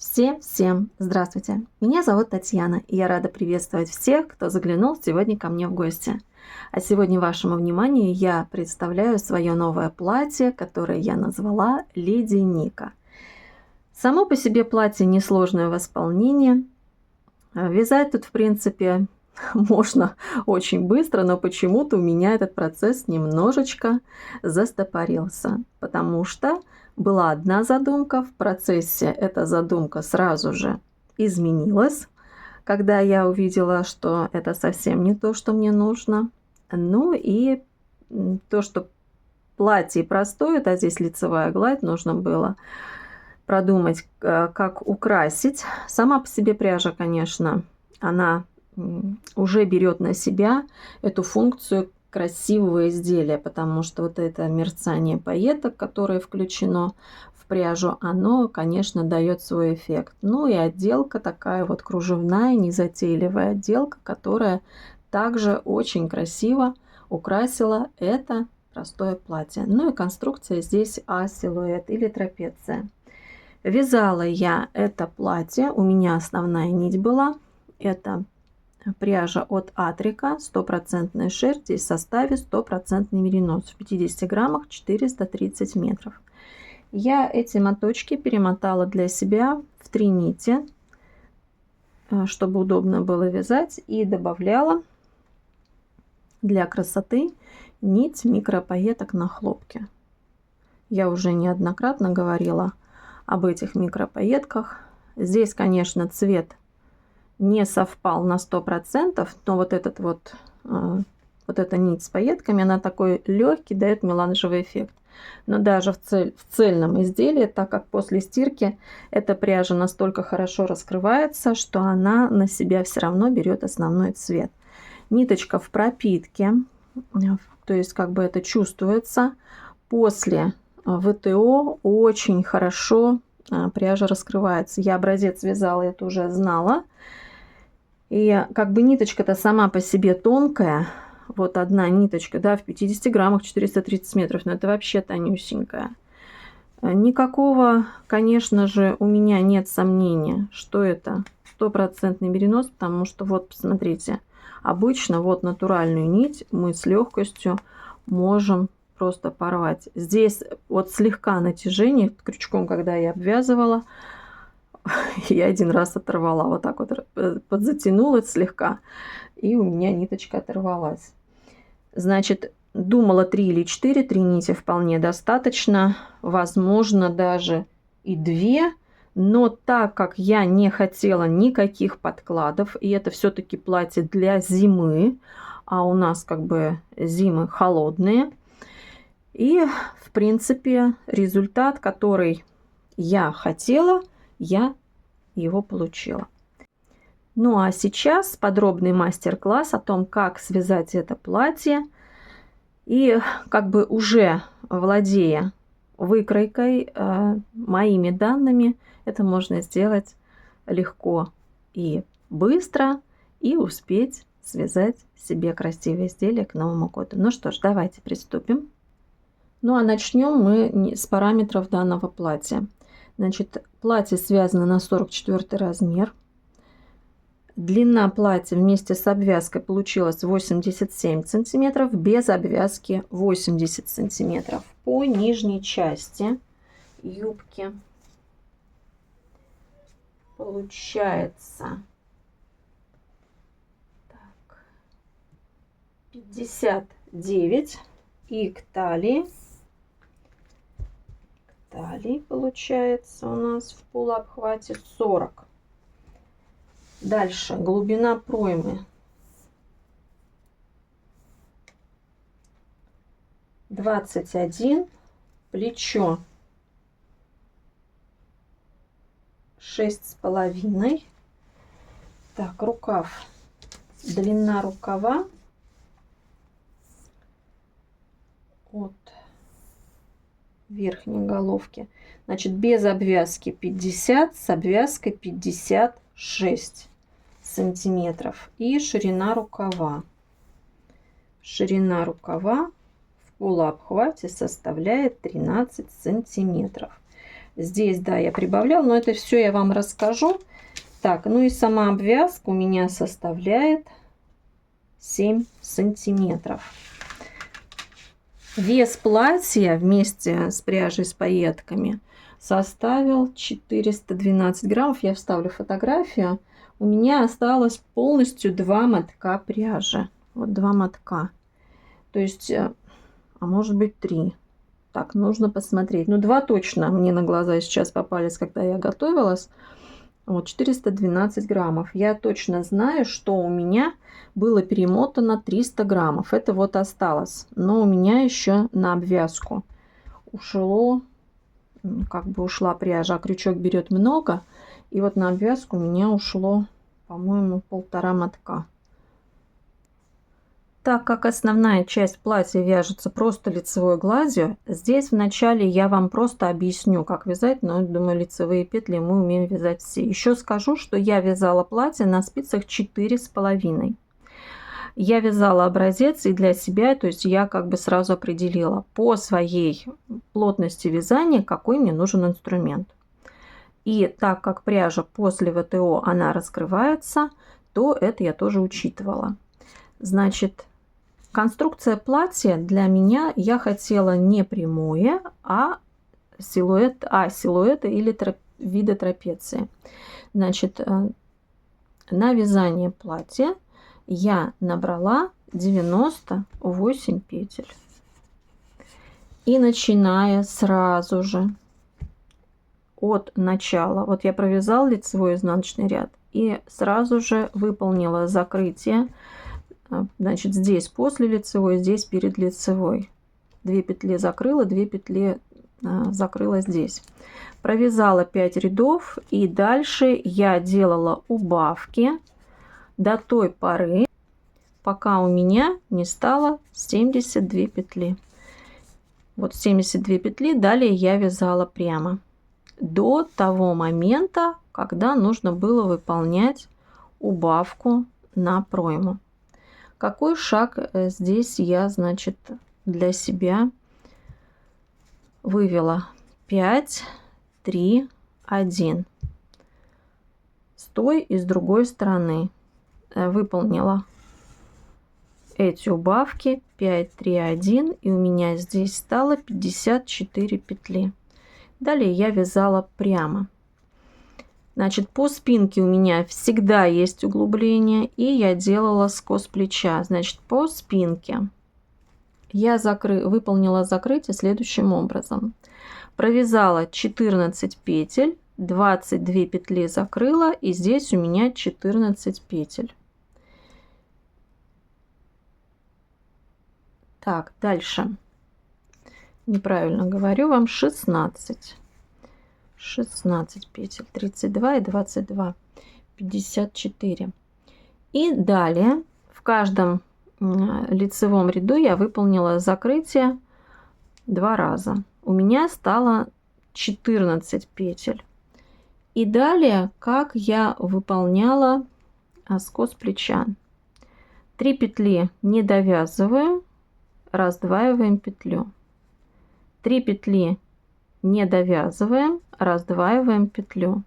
Всем здравствуйте! Меня зовут Татьяна, и я рада приветствовать всех, кто заглянул сегодня ко мне в гости. А сегодня вашему вниманию я представляю свое новое платье, которое я назвала «Леди Ника». Само по себе платье несложное в исполнении. Вязать тут, в принципе, можно очень быстро, но почему-то у меня этот процесс немножечко застопорился, потому что была одна задумка, в процессе эта задумка сразу же изменилась, когда я увидела, что это совсем не то, что мне нужно. Ну и то, что платье простое, а здесь лицевая гладь, нужно было продумать, как украсить. Сама по себе пряжа, конечно, она уже берет на себя эту функцию красивого изделия, потому что вот это мерцание пайеток, которое включено в пряжу, оно, конечно, дает свой эффект. Ну и отделка такая вот кружевная, незатейливая отделка, которая также очень красиво украсила это простое платье. Ну и конструкция здесь А-силуэт или трапеция. Вязала я это платье, у меня основная нить была, это пряжа от Атрика, 100% шерсть, здесь в составе 100% меринос, в 50 граммах 430 метров. Я эти моточки перемотала для себя в 3 нити, чтобы удобно было вязать, и добавляла для красоты нить микропайеток на хлопке. Я уже неоднократно говорила об этих микропайетках. Здесь, конечно, цвет не совпал на 100%, но вот эта нить с пайетками, она такой легкий, дает меланжевый эффект. Но даже в цельном изделии, так как после стирки эта пряжа настолько хорошо раскрывается, что она на себя все равно берет основной цвет. Ниточка в пропитке, то есть как бы это чувствуется. После ВТО очень хорошо пряжа раскрывается. Я образец вязала, это уже знала. И как бы ниточка-то сама по себе тонкая. Вот одна ниточка, да, в 50 граммах 430 метров. Но это вообще тонюсенькая. Никакого, конечно же, у меня нет сомнения, что это 100% меринос, потому что вот, посмотрите, обычно вот натуральную нить мы с легкостью можем просто порвать. Здесь вот слегка натяжение крючком, когда я обвязывала, я один раз оторвала, вот так вот подзатянула слегка, и у меня ниточка оторвалась. Значит, думала 3 или 4, 3 нити вполне достаточно, возможно даже и 2, но так как я не хотела никаких подкладов, и это все-таки платье для зимы, а у нас как бы зимы холодные, и в принципе результат, который я хотела, я его получила. Ну а сейчас подробный мастер-класс о том, как связать это платье. И как бы уже владея выкройкой, моими данными, это можно сделать легко и быстро, и успеть связать себе красивое изделие к Новому году. Ну что ж, давайте приступим. Ну а начнем мы с параметров данного платья. Значит, платье связано на 44 размер. Длина платья вместе с обвязкой получилась 87 сантиметров, без обвязки 80 сантиметров. По нижней части юбки получается 59, и к талии получается у нас в полуобхвате 40. Дальше глубина проймы 21, плечо 6,5. Так, рукав, длина рукава от верхней головки, значит, без обвязки 50, с обвязкой 56 сантиметров. И ширина рукава в полуобхвате составляет 13 сантиметров. Здесь, да, я прибавляла, но это все я вам расскажу. Так, ну и сама обвязка у меня составляет 7 сантиметров. Вес платья вместе с пряжей с пайетками составил 412 граммов. Я вставлю фотографию. У меня осталось полностью 2 мотка пряжи. Вот 2 мотка. То есть, а может быть 3. Так, нужно посмотреть. Ну, 2 точно мне на глаза сейчас попались, когда я готовилась. Вот 412 граммов. Я точно знаю, что у меня было перемотано 300 граммов. Это вот осталось. Но у меня еще на обвязку ушло, как бы ушла пряжа, а крючок берет много. И вот на обвязку у меня ушло, по-моему, 1,5 мотка. Так как основная часть платья вяжется просто лицевой гладью, здесь вначале я вам просто объясню, как вязать, но, думаю, лицевые петли мы умеем вязать все. Еще скажу, что я вязала платье на спицах 4,5. Я вязала образец и для себя, то есть я как бы сразу определила по своей плотности вязания, какой мне нужен инструмент. И так как пряжа после ВТО она раскрывается, то это я тоже учитывала. Значит, конструкция платья для меня, я хотела не прямое, а силуэт или вида трапеции. Значит, на вязание платья я набрала 98 петель. И начиная сразу же от начала, вот я провязала лицевой изнаночный ряд и сразу же выполнила закрытие. Значит, здесь после лицевой, здесь перед лицевой. 2 петли закрыла, 2 петли закрыла здесь. Провязала 5 рядов и дальше я делала убавки до той поры, пока у меня не стало 72 петли. Вот 72 петли, далее я вязала прямо до того момента, когда нужно было выполнять убавку на пройму. Какой шаг здесь я, значит, для себя вывела? 5, 3, 1. С той и с другой стороны выполнила эти убавки 5, 3, 1, и у меня здесь стало 54 петли. Далее я вязала прямо. Значит, по спинке у меня всегда есть углубление, и я делала скос плеча. Значит, по спинке я выполнила закрытие следующим образом. Провязала 14 петель, 22 петли закрыла, и здесь у меня 14 петель. Так, дальше. Неправильно говорю вам, 16 петель, 32 и 22, 54. И далее в каждом лицевом ряду я выполнила закрытие 2 раза. У меня стало 14 петель. И далее, как я выполняла скос плеча. 3 петли не довязываю, раздваиваем петлю. 3 петли не довязываем, раздваиваем петлю.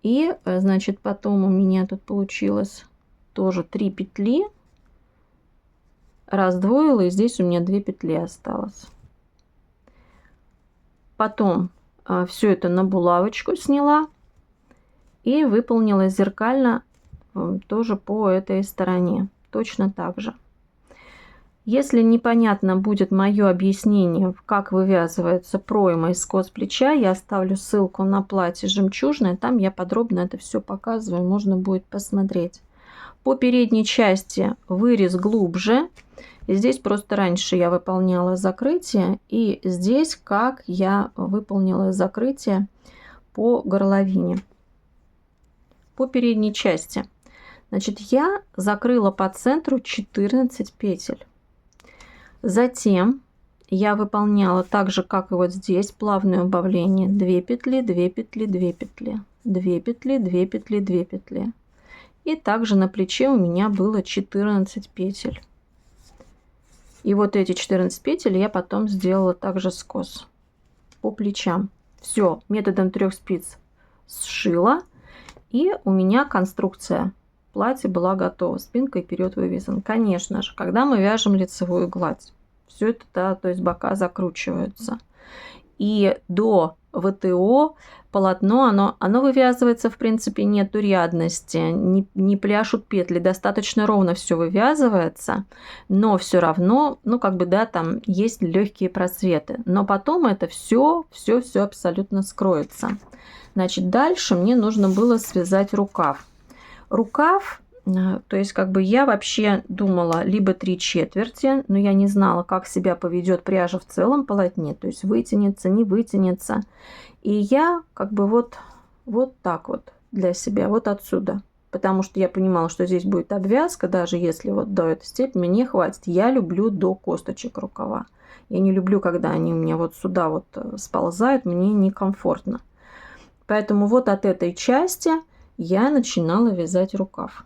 И, значит, потом у меня тут получилось тоже 3 петли, раздвоила, и здесь у меня 2 петли осталось. Потом все это на булавочку сняла и выполнила зеркально тоже по этой стороне, точно так же. Если непонятно будет мое объяснение, как вывязывается пройма и скос плеча, я оставлю ссылку на платье жемчужное, там я подробно это все показываю, можно будет посмотреть. По передней части вырез глубже. И здесь просто раньше я выполняла закрытие, и здесь как я выполнила закрытие по горловине. По передней части. Значит, я закрыла по центру 14 петель. Затем я выполняла так же, как и вот здесь, плавное убавление. 2 петли, 2 петли, 2 петли, 2 петли, 2 петли, 2 петли. И также на плече у меня было 14 петель. И вот эти 14 петель я потом сделала также скос по плечам. Все, методом 3 спиц сшила, и у меня конструкция платья была готова. Спинка и вперед вывязан. Конечно же, когда мы вяжем лицевую гладь, все это, да, то есть бока закручиваются. И до ВТО полотно, оно вывязывается, в принципе, нету рядности, не пляшут петли, достаточно ровно все вывязывается, но все равно, ну, как бы, да, там есть легкие просветы. Но потом это все абсолютно скроется. Значит, дальше мне нужно было связать рукав. Рукав, то есть как бы я вообще думала либо 3/4, но я не знала, как себя поведет пряжа в целом полотне, то есть вытянется, не вытянется. И я как бы вот так вот для себя, вот отсюда. Потому что я понимала, что здесь будет обвязка, даже если вот до этой степени мне хватит. Я люблю до косточек рукава. Я не люблю, когда они у меня вот сюда вот сползают, мне некомфортно. Поэтому вот от этой части я начинала вязать рукав.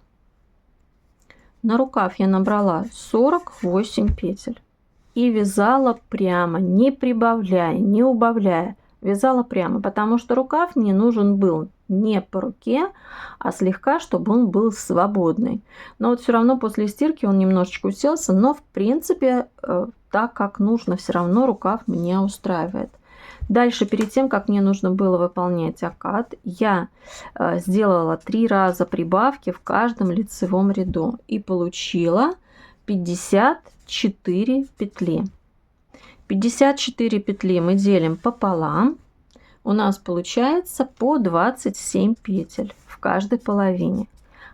На рукав я набрала 48 петель и вязала прямо, не прибавляя, не убавляя. Вязала прямо, потому что рукав мне нужен был не по руке, а слегка, чтобы он был свободный. Но вот все равно после стирки он немножечко уселся, но в принципе так как нужно, все равно рукав меня устраивает. Дальше, перед тем, как мне нужно было выполнять окат, я сделала 3 раза прибавки в каждом лицевом ряду и получила 54 петли. 54 петли мы делим пополам. У нас получается по 27 петель в каждой половине.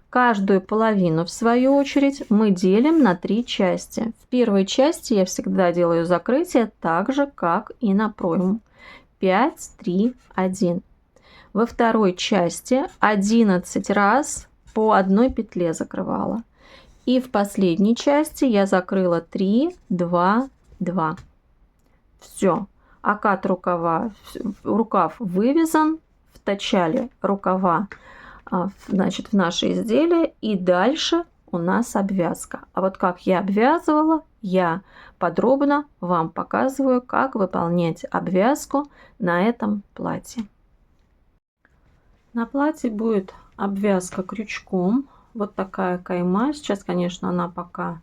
Каждую половину, в свою очередь, мы делим на 3 части. В первой части я всегда делаю закрытие так же, как и на пройму. 5, 3, 1. Во второй части 11 раз по одной петле закрывала. И в последней части я закрыла 3, 2, 2. Все. Окат рукава, рукав вывязан, втачали рукава, значит, в наше изделие, и дальше у нас обвязка. А вот как я обвязывала, я подробно вам показываю, как выполнять обвязку на этом платье. На платье будет обвязка крючком. Вот такая кайма. Сейчас, конечно, она пока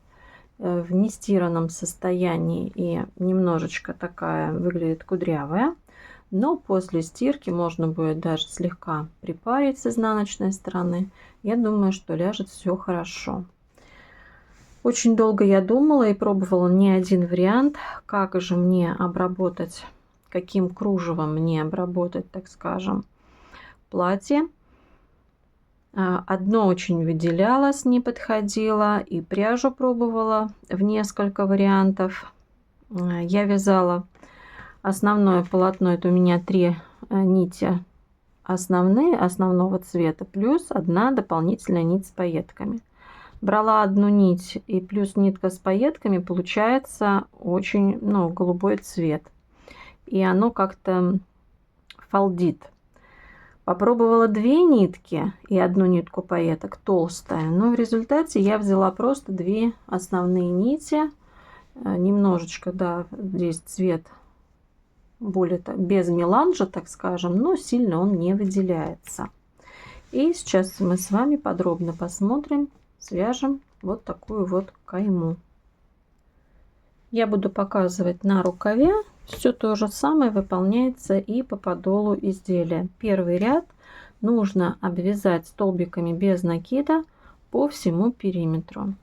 в нестиранном состоянии и немножечко такая выглядит кудрявая. Но после стирки можно будет даже слегка припарить с изнаночной стороны. Я думаю, что ляжет все хорошо. Очень долго я думала и пробовала не один вариант, как же мне обработать, каким кружевом мне обработать, так скажем, платье. Одно очень выделялось, не подходило, и пряжу пробовала в несколько вариантов. Я вязала основное полотно, это у меня 3 нити основного цвета, плюс 1 дополнительная нить с пайетками. Брала одну нить и плюс нитка с пайетками, получается очень, голубой цвет. И оно как-то фалдит. Попробовала 2 нитки и 1 нитку пайеток, толстая. Но в результате я взяла просто 2 основные нити. Немножечко, да, здесь цвет более без меланжа, так скажем, но сильно он не выделяется. И сейчас мы с вами подробно посмотрим, свяжем вот такую вот кайму. Я буду показывать на рукаве. Все то же самое выполняется и по подолу изделия. Первый ряд нужно обвязать столбиками без накида по всему периметру.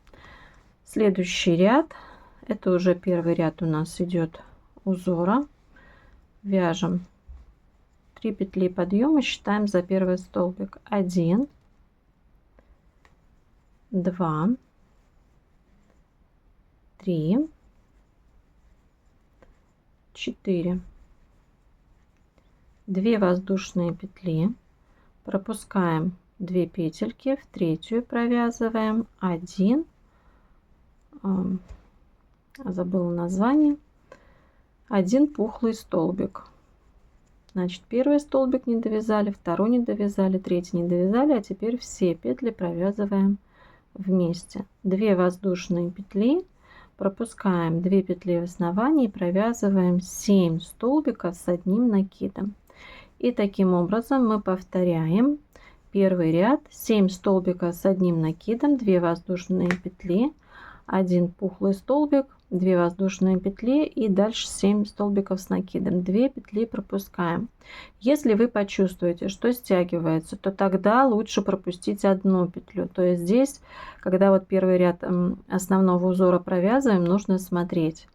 Следующий ряд, это уже первый ряд у нас идет узора. Вяжем 3 петли подъема, считаем за первый столбик. 1, 2, 3, 4. 2 воздушные петли, пропускаем 2 петельки, в третью провязываем 1, забыла название, 1 пухлый столбик. Значит, первый столбик не довязали, второй не довязали, третий не довязали, а теперь все петли провязываем вместе. 2 воздушные петли, пропускаем 2 петли в основании и провязываем 7 столбиков с одним накидом. И таким образом мы повторяем первый ряд, 7 столбиков с одним накидом, 2 воздушные петли, 1 пухлый столбик, 2 воздушные петли и дальше 7 столбиков с накидом, 2 петли пропускаем. Если вы почувствуете, что стягивается, то тогда лучше пропустить одну петлю. То есть здесь, когда вот первый ряд основного узора провязываем, нужно смотреть,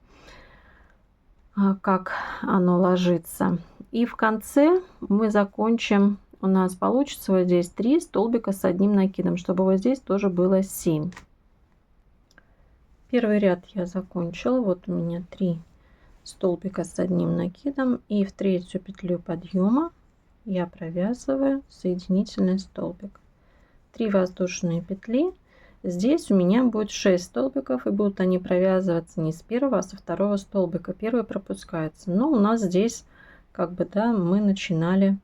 как оно ложится. И в конце мы закончим, у нас получится вот здесь 3 столбика с одним накидом, чтобы вот здесь тоже было 7. Первый ряд я закончила, вот у меня 3 столбика с одним накидом, и в третью петлю подъема я провязываю соединительный столбик, 3 воздушные петли. Здесь у меня будет 6 столбиков, и будут они провязываться не с первого, а со второго столбика. Первый пропускается, но у нас здесь как бы, да, мы начинали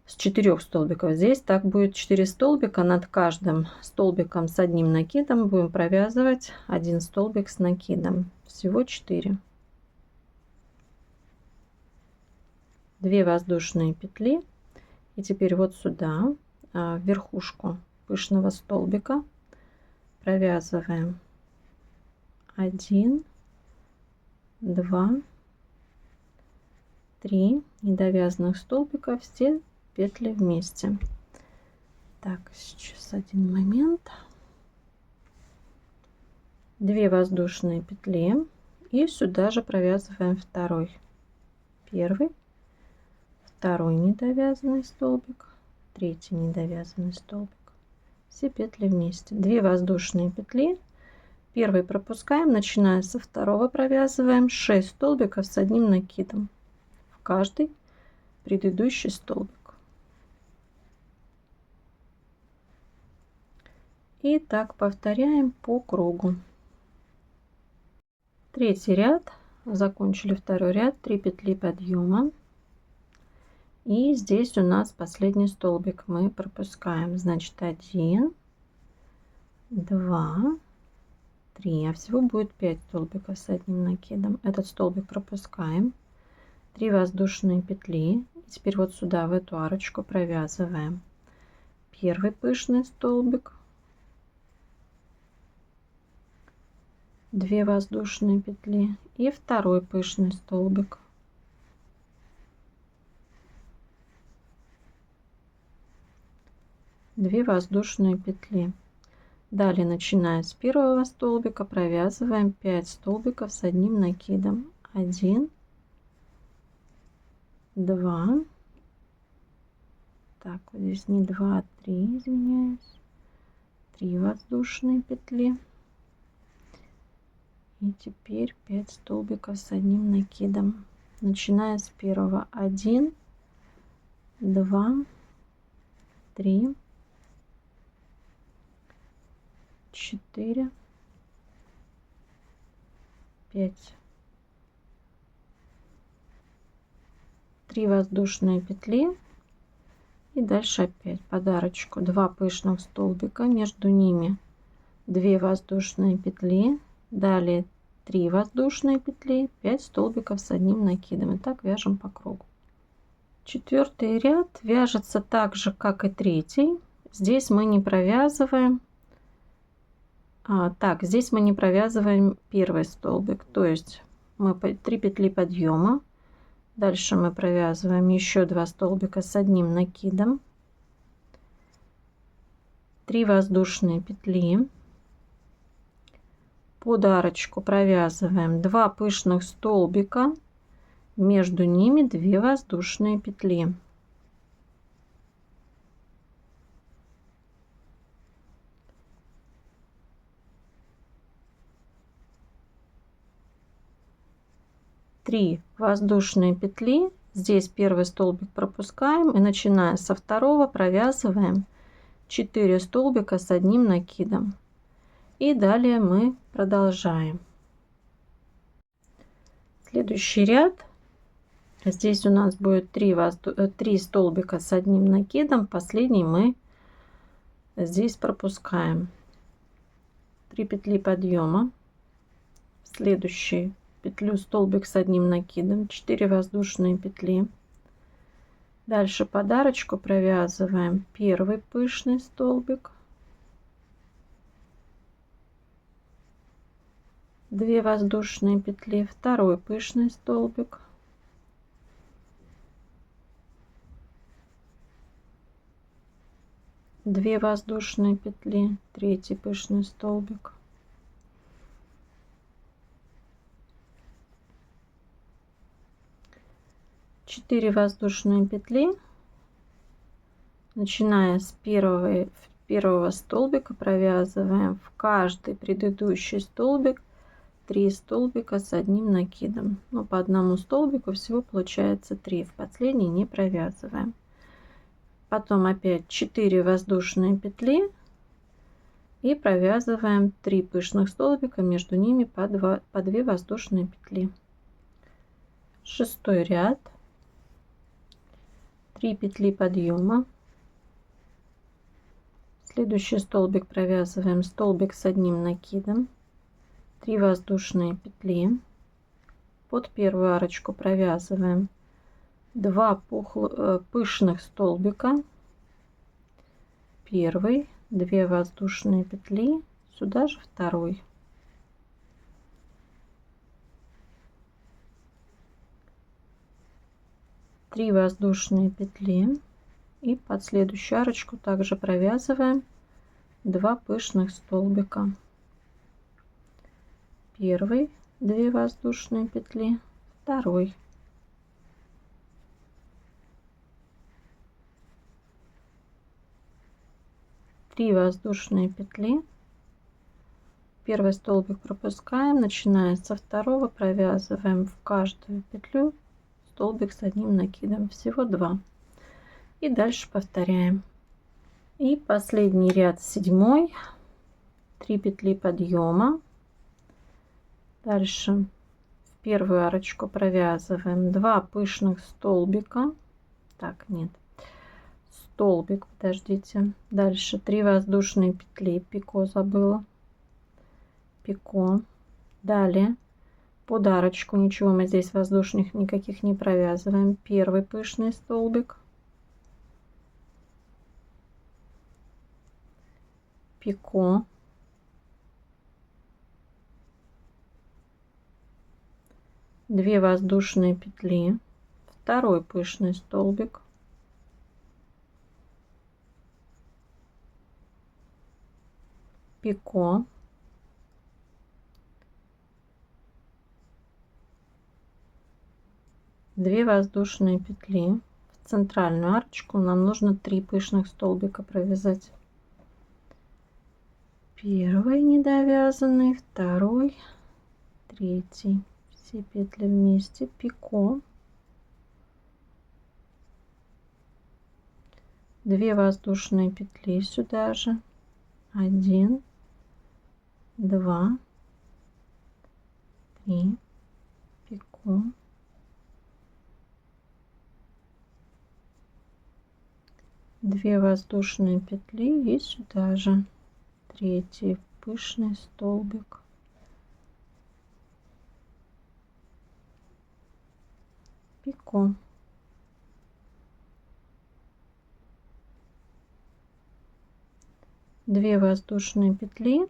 с 4 столбиков. Здесь так будет 4 столбика, над каждым столбиком с одним накидом будем провязывать 1 столбик с накидом, всего 4. 2 воздушные петли, и теперь вот сюда в верхушку пышного столбика провязываем 1, 2, 3 недовязанных столбика, все петли вместе. Так, сейчас один момент. 2 воздушные петли, и сюда же провязываем второй, первый, второй недовязанный столбик, третий недовязанный столбик, все петли вместе. 2 воздушные петли, первый пропускаем, начиная со второго провязываем 6 столбиков с одним накидом в каждый предыдущий столбик. И так повторяем по кругу. Третий ряд, закончили второй ряд, 3 петли подъема. И здесь у нас последний столбик мы пропускаем, значит 1, 2, 3, а всего будет 5 столбиков с одним накидом. Этот столбик пропускаем, 3 воздушные петли. И теперь вот сюда в эту арочку провязываем первый пышный столбик, 2 воздушные петли, и второй пышный столбик, 2 воздушные петли. Далее, начиная с первого столбика, провязываем 5 столбиков с одним накидом, 1, 2, так, вот здесь не 2, а 3, извиняюсь, 3 воздушные петли, и теперь 5 столбиков с одним накидом, начиная с первого, 1, 2, 3, 4, 5, 3 воздушные петли, и дальше опять подарочку 2 пышных столбика, между ними 2 воздушные петли, далее 3 воздушные петли, 5 столбиков с одним накидом, и так вяжем по кругу. Четвертый ряд вяжется так же, как и третий. Здесь мы не провязываем. Здесь мы не провязываем первый столбик, то есть мы 3 петли подъема, дальше мы провязываем еще 2 столбика с одним накидом, 3 воздушные петли, под арочку провязываем 2 пышных столбика, между ними 2 воздушные петли. Три воздушные петли, здесь первый столбик пропускаем, и начиная со второго провязываем 4 столбика с одним накидом, и далее мы продолжаем. Следующий ряд, здесь у нас будет 3 столбика с одним накидом, последний мы здесь пропускаем, 3 петли подъема, следующий петлю столбик с одним накидом, 4 воздушные петли, Дальше подарочку провязываем первый пышный столбик, 2 воздушные петли, второй пышный столбик, 2 воздушные петли, третий пышный столбик, 4 воздушные петли, начиная с первого столбика провязываем в каждый предыдущий столбик 3 столбика с одним накидом. Но по одному столбику всего получается 3. В последний не провязываем. Потом опять 4 воздушные петли и провязываем 3 пышных столбика, между ними по 2 воздушные петли. 6-й ряд, 3 петли подъема, следующий столбик провязываем столбик с одним накидом, 3 воздушные петли, под первую арочку провязываем 2 пышных столбика, первый, 2 воздушные петли, сюда же второй, 3 воздушные петли и под следующую арочку также провязываем 2 пышных столбика, первый, 2 воздушные петли, второй, 3 воздушные петли, первый столбик пропускаем, начиная со второго провязываем в каждую петлю столбик с одним накидом, всего 2, и дальше повторяем. И последний ряд, 7-й, 3 петли подъема, дальше в первую арочку провязываем 2 пышных столбика, столбик, подождите, дальше 3 воздушные петли, пико забыла, пико, далее под арочку, ничего мы здесь воздушных никаких не провязываем, первый пышный столбик, пико, две воздушные петли, второй пышный столбик, пико, две воздушные петли, в центральную арочку нам нужно 3 пышных столбика провязать, первый недовязанный, второй, третий, все петли вместе, пико, 2 воздушные петли сюда же, 1, 2, 3, пико, 2 воздушные петли и сюда же третий пышный столбик, пико, 2 воздушные петли,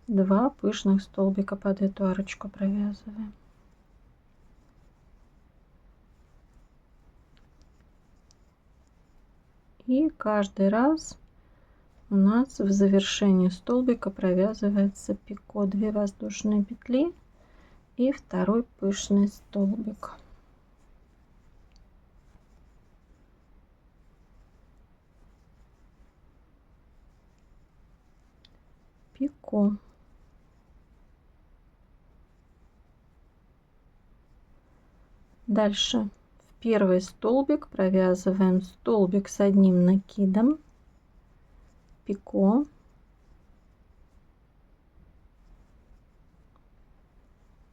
2 пышных столбика под эту арочку провязываем. И каждый раз у нас в завершении столбика провязывается пико, 2 воздушные петли и второй пышный столбик. Пико. Дальше в первый столбик провязываем столбик с одним накидом, пико,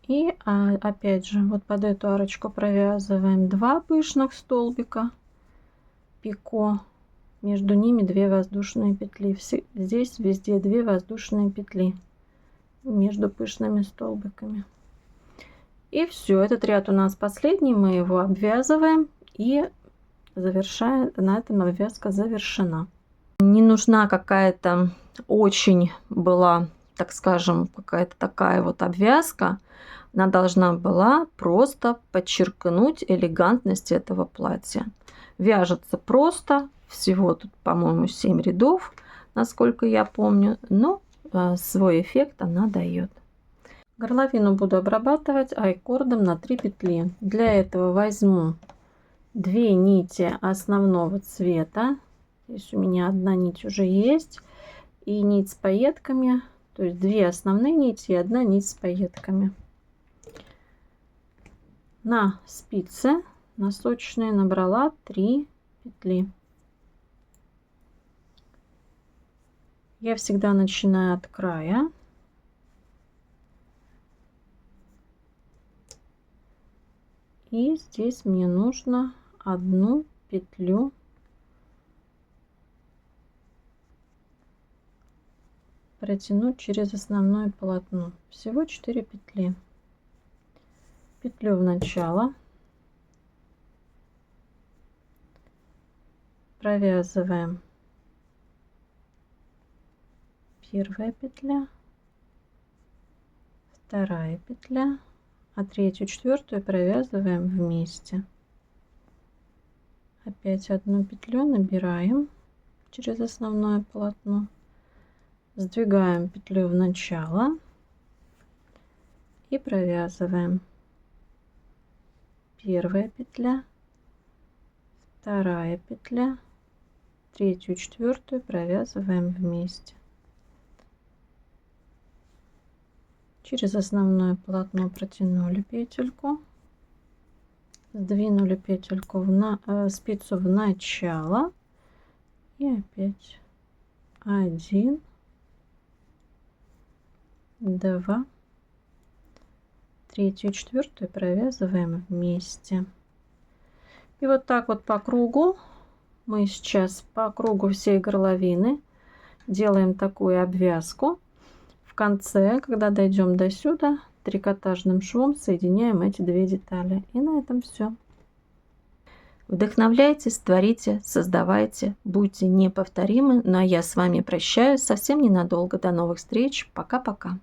и опять же вот под эту арочку провязываем 2 пышных столбика, пико, между ними 2 воздушные петли, здесь везде 2 воздушные петли между пышными столбиками. И все, этот ряд у нас последний, мы его обвязываем и завершаем. На этом обвязка завершена. Не нужна какая-то очень была, так скажем, какая-то такая вот обвязка. Она должна была просто подчеркнуть элегантность этого платья. Вяжется просто, всего тут, по-моему, 7 рядов, насколько я помню, но свой эффект она дает. Горловину буду обрабатывать айкордом на 3 петли. Для этого возьму 2 нити основного цвета. Здесь у меня одна нить уже есть. И нить с пайетками. То есть 2 основные нити и 1 нить с пайетками. На спицы носочные набрала 3 петли. Я всегда начинаю от края. И здесь мне нужно 1 петлю протянуть через основное полотно. Всего 4 петли. Петлю в начало. Провязываем первая петля, вторая петля, а третью, четвертую провязываем вместе. Опять 1 петлю набираем через основное полотно, сдвигаем петлю в начало и провязываем. Первая петля, вторая петля, третью, четвертую провязываем вместе. Через основное полотно протянули петельку, сдвинули петельку спицу в начало и опять 1, 2, третью, четвертую провязываем вместе. И вот так вот по кругу. Мы сейчас по кругу всей горловины делаем такую обвязку. В конце, когда дойдем до сюда, трикотажным швом соединяем эти 2 детали. И на этом все. Вдохновляйтесь, творите, создавайте, будьте неповторимы. Ну а я с вами прощаюсь совсем ненадолго. До новых встреч. Пока-пока.